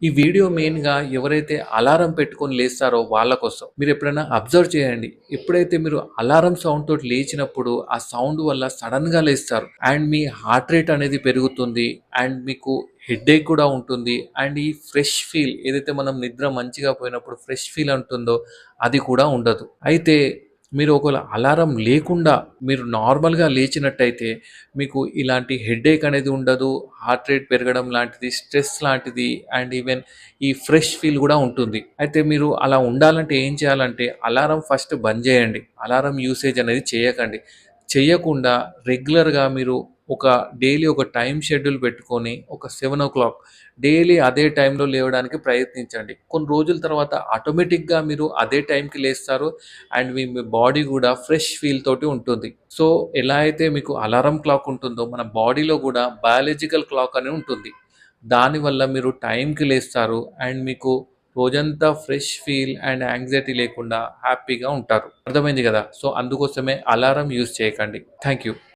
ఈ వీడియో మెయిన్‌గా ఎవరైతే అలారం పెట్టుకొని లేస్తారో వాళ్ళ కోసం. మీరెప్పుడైనా అబ్జర్వ్ చేయండి. ఎప్పుడైతే మీరు అలారం సౌండ్ తోటి లేచినప్పుడు, ఆ సౌండ్ వల్ల సడెన్‌గా లేస్తారు. అండ్ మీ హార్ట్ రేట్ అనేది పెరుగుతుంది. అండ్ మీకు హెడేక్ కూడా ఉంటుంది. అండ్ ఈ ఫ్రెష్ ఫీల్ ఏదైతే మనం నిద్ర మంచిగా పోయినప్పుడు ఫ్రెష్ ఫీల్ ఉంటుందో అది కూడా ఉండదు. అయితే మీరు ఒకవేళ అలారం లేకుండా మీరు నార్మల్‌గా లేచినట్టయితే మీకు ఇలాంటి హెడేక్ అనేది ఉండదు. హార్ట్ రేట్ పెరగడం లాంటిది, స్ట్రెస్ లాంటిది అండ్ ఈవెన్ ఈ ఫ్రెష్ ఫీల్ గూడా ఉంటుంది. అయితే మీరు అలా ఉండాలంటే ఏం చేయాలంటే అలారం ఫస్ట్ బంద్ జేయండి. అలారం యూసేజ్ అనేది చేయకండి. చెయ్యకుండా రెగ్యులర్‌గా మీరు ఒక డైలీ ఒక టైమ్ షెడ్యూల్ పెట్టుకొని ఒక 7:00 డైలీ అదే టైంలో లేవడానికి ప్రయత్నించండి. కొన్ని రోజుల తర్వాత ఆటోమేటిక్‌గా మీరు అదే టైంకి లేస్తారు. అండ్ మీ బాడీ గూడా ఫ్రెష్ ఫీల్ తోటి ఉంటుంది. సో, ఎలా అయితే మీకు అలారం క్లాక్ ఉంటుందో, మన బాడీలో గూడా బయాలజికల్ క్లాక్ అని ఉంటుంది. దానివల్ల మీరు టైంకి లేస్తారు. అండ్ మీకు రోజంతా ఫ్రెష్ ఫీల్ అండ్ యాంక్సైటీ లేకుండా హ్యాపీగా ఉంటారు. అర్థమైంది గదా! సో, అందుకోసమే అలారం యూజ్ చేయకండి. Thank you.